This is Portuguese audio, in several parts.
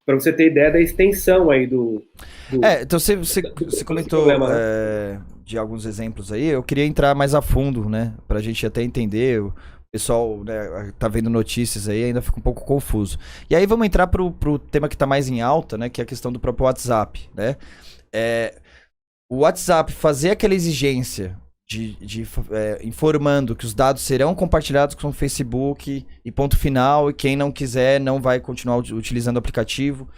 para você ter ideia da extensão aí Então você comentou problema, né? de alguns exemplos aí, eu queria entrar mais a fundo, né, pra gente até entender, o pessoal, né, tá vendo notícias aí, ainda fica um pouco confuso. E aí vamos entrar pro tema que tá mais em alta, né, que é a questão do próprio WhatsApp, né. O WhatsApp fazer aquela exigência informando que os dados serão compartilhados com o Facebook e ponto final, e quem não quiser não vai continuar utilizando o aplicativo.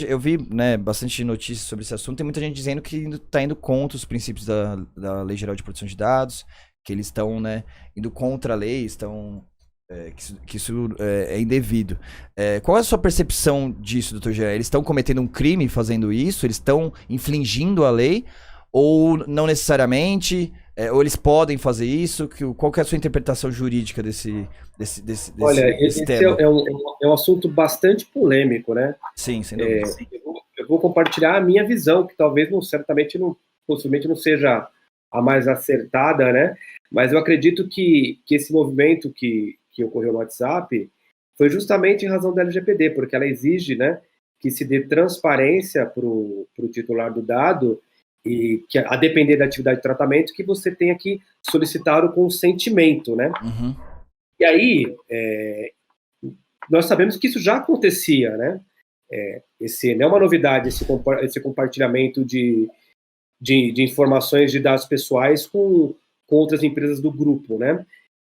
Eu vi, né, bastante notícias sobre esse assunto, tem muita gente dizendo que está indo contra os princípios da Lei Geral de Proteção de Dados, que eles estão, né, indo contra a lei, que isso é indevido. Qual é a sua percepção disso, doutor Jean? Eles estão cometendo um crime fazendo isso? Eles estão infringindo a lei? Ou não necessariamente? Ou eles podem fazer isso? Qual que é a sua interpretação jurídica desse Olha, tema? é um assunto bastante polêmico, né? Sim, sem dúvida. Eu vou compartilhar a minha visão, que talvez possivelmente não seja a mais acertada, né? Mas eu acredito que esse movimento que ocorreu no WhatsApp foi justamente em razão da LGPD, porque ela exige, né, que se dê transparência para o titular do dado e que, a depender da atividade de tratamento, que você tenha que solicitar o consentimento, né? Uhum. E aí, nós sabemos que isso já acontecia, né? Não é uma novidade esse compartilhamento de informações de dados pessoais com outras empresas do grupo, né?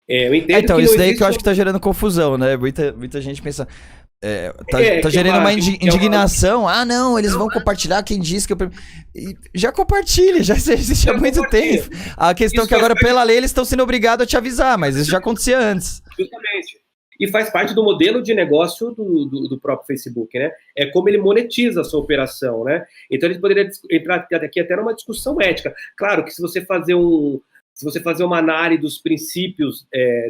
Eu entendo então, que isso daí que eu acho que tá gerando confusão, né? Muita gente pensa... tá gerando uma indignação. Ah, não, eles vão compartilhar. Quem disse que já compartilha, já existe há muito tempo. A questão é que agora, pela lei, eles estão sendo obrigados a te avisar, mas isso já acontecia antes. Justamente. E faz parte do modelo de negócio do próprio Facebook, né? É como ele monetiza a sua operação, né? Então, ele poderia entrar aqui até numa discussão ética. Claro que se você fazer uma análise dos princípios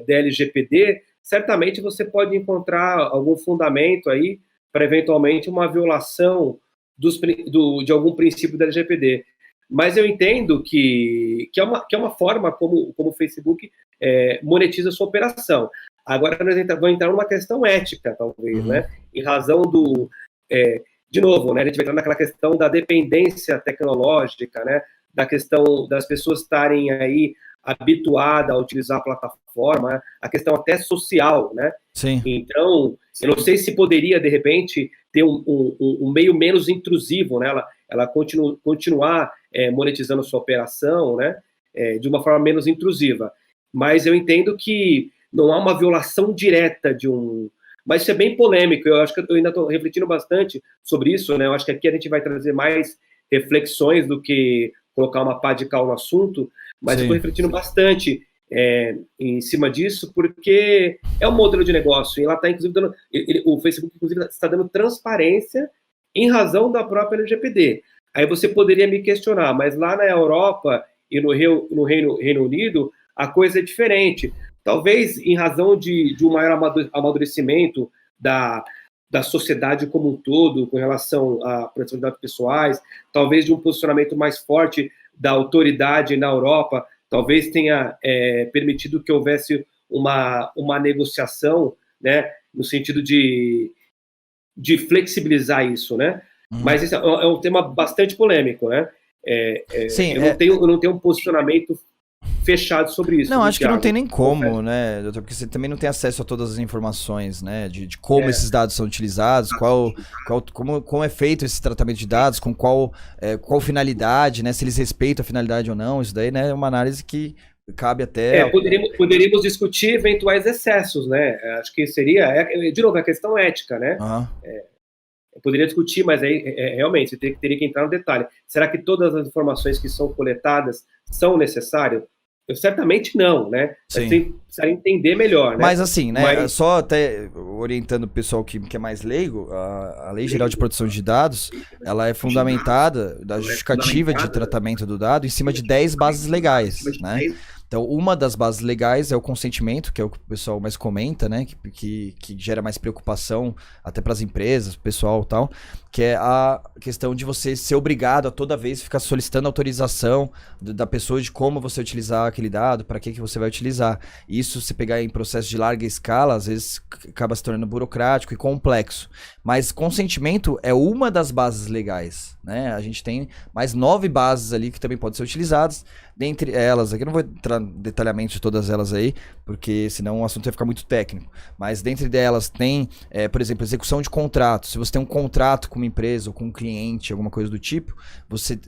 da LGPD, certamente você pode encontrar algum fundamento aí para, eventualmente, uma violação de algum princípio da LGPD. Mas eu entendo que é uma forma como o Facebook monetiza a sua operação. Agora, nós vamos entrar numa questão ética, talvez, né? Em razão de novo, né? A gente vai entrar naquela questão da dependência tecnológica, né? Da questão das pessoas estarem aí habituada a utilizar a plataforma, a questão até social, né? Sim. Então, eu não sei se poderia, de repente, ter um meio menos intrusivo, né? Ela continuar monetizando a sua operação, né? De uma forma menos intrusiva. Mas eu entendo que não há uma violação direta Mas isso é bem polêmico, eu acho que eu ainda estou refletindo bastante sobre isso, né? Eu acho que aqui a gente vai trazer mais reflexões do que colocar uma pá de cal no assunto, mas eu estou refletindo bastante em cima disso, porque é um modelo de negócio, e ela está, inclusive, o Facebook, inclusive, está dando transparência em razão da própria LGPD. Aí você poderia me questionar, mas lá na Europa e no Reino Unido, a coisa é diferente. Talvez em razão de um maior amadurecimento da sociedade como um todo, com relação à proteção de dados pessoais, talvez de um posicionamento mais forte da autoridade na Europa, talvez tenha permitido que houvesse uma negociação, né, no sentido de flexibilizar isso, né? Mas esse é um tema bastante polêmico, né? Sim, eu não tenho um posicionamento fechado sobre isso. Não, acho que não tem nem como, né, doutor? Porque você também não tem acesso a todas as informações, né? De como esses dados são utilizados, como é feito esse tratamento de dados, com qual finalidade, né? Se eles respeitam a finalidade ou não. Isso daí, né, é uma análise que cabe até... Poderíamos discutir eventuais excessos, né? Acho que seria... de novo, a questão ética, né? Eu poderia discutir, mas aí, realmente, você teria que entrar no detalhe. Será que todas as informações que são coletadas são necessárias? Certamente não, né? Você precisaria entender melhor, né? Mas assim, né? Só até orientando o pessoal que é mais leigo, a Lei Geral de Proteção de Dados, ela é fundamentada da justificativa de tratamento do dado em cima de 10 bases legais, né? Então, uma das bases legais é o consentimento, que é o que o pessoal mais comenta, né? Que gera mais preocupação até para as empresas, pessoal e tal, que é a questão de você ser obrigado a toda vez ficar solicitando autorização da pessoa de como você utilizar aquele dado, para que você vai utilizar. Isso, se pegar em processo de larga escala, às vezes acaba se tornando burocrático e complexo. Mas consentimento é uma das bases legais, né? A gente tem mais 9 bases ali que também podem ser utilizadas. Dentre elas, aqui eu não vou entrar no detalhamento de todas elas aí, porque senão o assunto vai ficar muito técnico. Mas dentre delas tem, por exemplo, execução de contrato. Se você tem um contrato com uma empresa ou com um cliente, alguma coisa do tipo, você,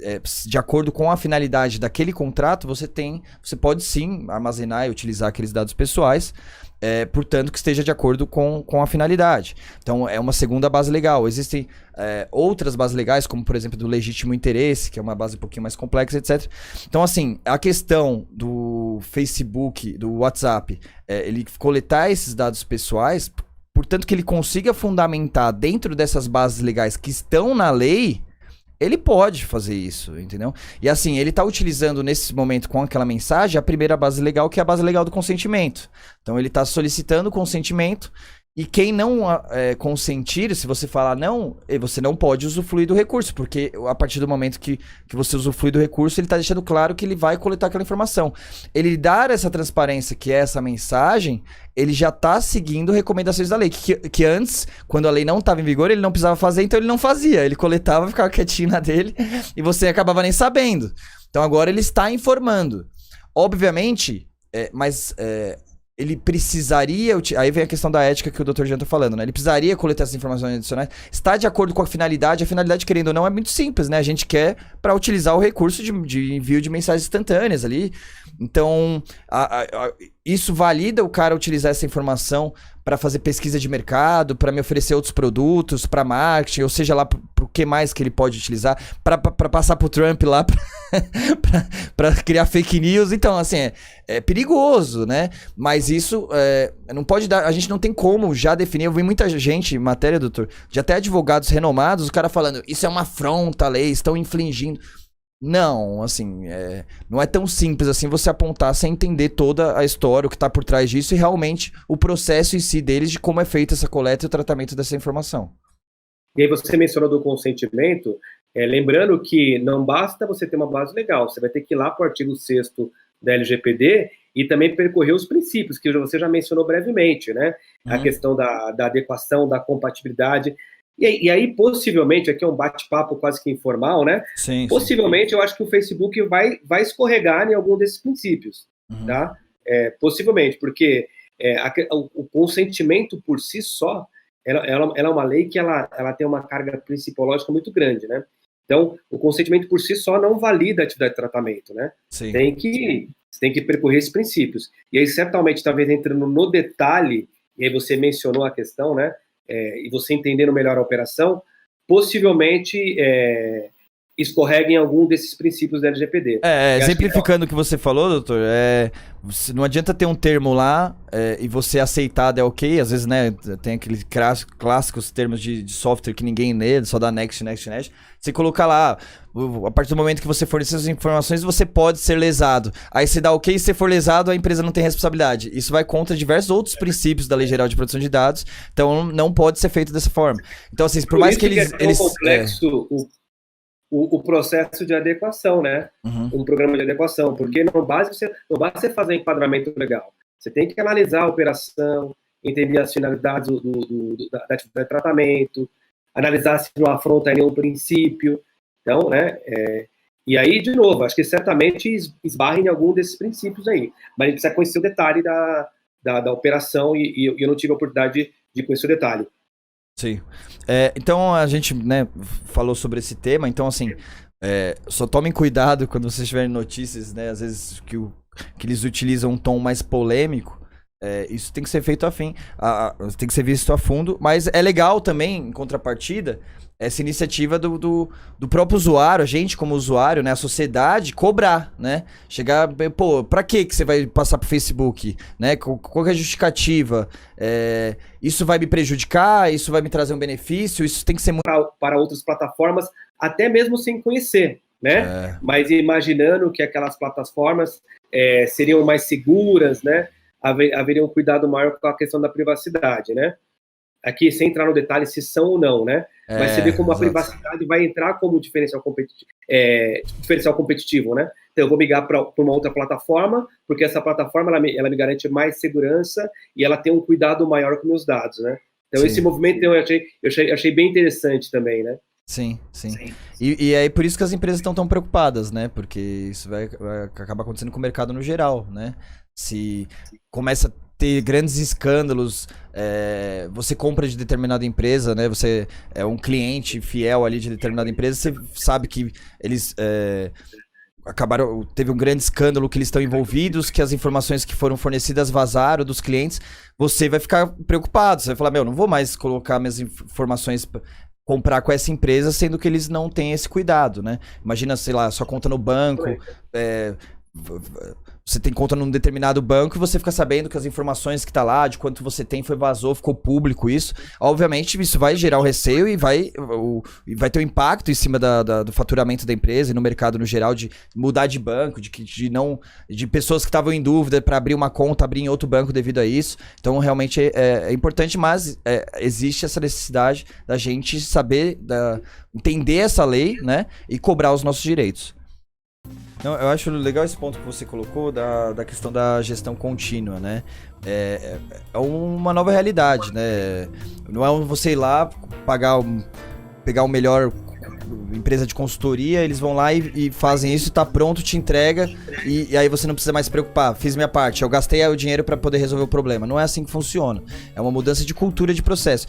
de acordo com a finalidade daquele contrato, você pode sim armazenar e utilizar aqueles dados pessoais, portanto que esteja de acordo com a finalidade. Então é uma segunda base legal. Existem outras bases legais, como por exemplo do legítimo interesse, que é uma base um pouquinho mais complexa, etc. Então assim, a questão do Facebook, do WhatsApp, ele coletar esses dados pessoais, portanto que ele consiga fundamentar dentro dessas bases legais que estão na lei, ele pode fazer isso, entendeu? E assim, ele tá utilizando nesse momento com aquela mensagem a primeira base legal, que é a base legal do consentimento. Então ele tá solicitando consentimento, e quem não consentir, se você falar não, você não pode usufruir do recurso, porque a partir do momento que você usufrui do recurso, ele tá deixando claro que ele vai coletar aquela informação. Ele dar essa transparência, que é essa mensagem, ele já tá seguindo recomendações da lei, que antes, quando a lei não estava em vigor, ele não precisava fazer, então ele não fazia. Ele coletava, ficava quietinho na dele, e você acabava nem sabendo. Então agora ele está informando. Obviamente, ele precisaria... Aí vem a questão da ética que o Dr. Jean tá falando, né? Ele precisaria coletar essas informações adicionais. Está de acordo com a finalidade. A finalidade, querendo ou não, é muito simples, né? A gente quer para utilizar o recurso de envio de mensagens instantâneas ali. Então, isso valida o cara utilizar essa informação para fazer pesquisa de mercado, para me oferecer outros produtos, para marketing, ou seja lá pro que mais que ele pode utilizar, para passar pro Trump lá, para criar fake news. Então, assim, é perigoso, né? Mas isso não pode dar, a gente não tem como já definir. Eu vi muita gente, matéria, doutor, de até advogados renomados, o cara falando, isso é uma afronta à lei, estão infringindo. Não, assim, não é tão simples assim você apontar sem entender toda a história, o que está por trás disso e realmente o processo em si deles de como é feita essa coleta e o tratamento dessa informação. E aí você mencionou do consentimento, lembrando que não basta você ter uma base legal, você vai ter que ir lá para o artigo 6º da LGPD e também percorrer os princípios, que você já mencionou brevemente, né? A questão da adequação, da compatibilidade. E aí, possivelmente, aqui é um bate-papo quase que informal, né? Sim, possivelmente, eu acho que o Facebook vai escorregar em algum desses princípios, tá? Possivelmente, porque o consentimento por si só, ela é uma lei que ela tem uma carga principológica muito grande, né? Então, o consentimento por si só não valida a atividade de tratamento, né? Sim. Você tem que percorrer esses princípios. E aí, certamente, talvez entrando no detalhe, e aí você mencionou a questão, né? E você entendendo melhor a operação, possivelmente escorrega em algum desses princípios da LGPD. Exemplificando o que você falou, doutor, não adianta ter um termo lá e você aceitar, é ok, às vezes, né, tem aqueles clássicos termos de software que ninguém lê, só dá next. Você colocar lá, a partir do momento que você fornecer essas informações, você pode ser lesado. Aí você dá ok, se você for lesado, a empresa não tem responsabilidade. Isso vai contra diversos outros princípios da Lei Geral de Proteção de Dados, então não pode ser feito dessa forma. Então, assim, por mais que eles... É complexo o processo de adequação, né? Um programa de adequação, porque não basta você fazer enquadramento legal. Você tem que analisar a operação, entender as finalidades da atividade de tratamento, analisar se não afronta nenhum princípio. Então, né? E aí, de novo, acho que certamente esbarra em algum desses princípios aí. Mas a gente precisa conhecer o detalhe da operação e eu não tive a oportunidade de conhecer o detalhe. Sim. Então a gente, né, falou sobre esse tema. Então, assim, só tomem cuidado quando vocês tiverem notícias, né, às vezes que eles utilizam um tom mais polêmico. Isso tem que ser feito tem que ser visto a fundo. Mas é legal também, em contrapartida, essa iniciativa do próprio usuário, a gente como usuário, né, a sociedade, cobrar, né? Chegar, pô, pra que você vai passar pro Facebook, né? Qual que é a justificativa? Isso vai me prejudicar? Isso vai me trazer um benefício? Isso tem que ser... Para outras plataformas, até mesmo sem conhecer, né? Mas imaginando que aquelas plataformas seriam mais seguras, né? Haveria um cuidado maior com a questão da privacidade, né? Aqui, sem entrar no detalhe se são ou não, né? Mas você vê como a privacidade vai entrar como diferencial competitivo, né? Então, eu vou migrar para uma outra plataforma, porque essa plataforma, ela me garante mais segurança e ela tem um cuidado maior com meus dados, né? Então, esse movimento eu achei bem interessante também, né? Sim. E é por isso que as empresas estão tão preocupadas, né? Porque isso vai acabar acontecendo com o mercado no geral, né? Se começa a ter grandes escândalos, você compra de determinada empresa, né? Você é um cliente fiel ali de determinada empresa, você sabe que eles teve um grande escândalo que eles estão envolvidos, que as informações que foram fornecidas vazaram dos clientes, você vai ficar preocupado, você vai falar, não vou mais colocar minhas informações, comprar com essa empresa, sendo que eles não têm esse cuidado, né? Imagina, sei lá, sua conta no banco, você tem conta num determinado banco e você fica sabendo que as informações que tá lá, de quanto você tem, vazou, ficou público isso. Obviamente, isso vai gerar um receio e vai ter um impacto em cima do faturamento da empresa e no mercado no geral, de mudar de banco, de pessoas que estavam em dúvida para abrir uma conta, abrir em outro banco devido a isso. Então, realmente é importante, mas existe essa necessidade da gente saber, entender essa lei, né, e cobrar os nossos direitos. Não, eu acho legal esse ponto que você colocou da questão da gestão contínua, né? É uma nova realidade, né? Não é você ir lá, pegar o melhor empresa de consultoria, eles vão lá e fazem isso, tá pronto, te entrega, e aí você não precisa mais se preocupar. Fiz minha parte, eu gastei o dinheiro para poder resolver o problema. Não é assim que funciona. É uma mudança de cultura de processo.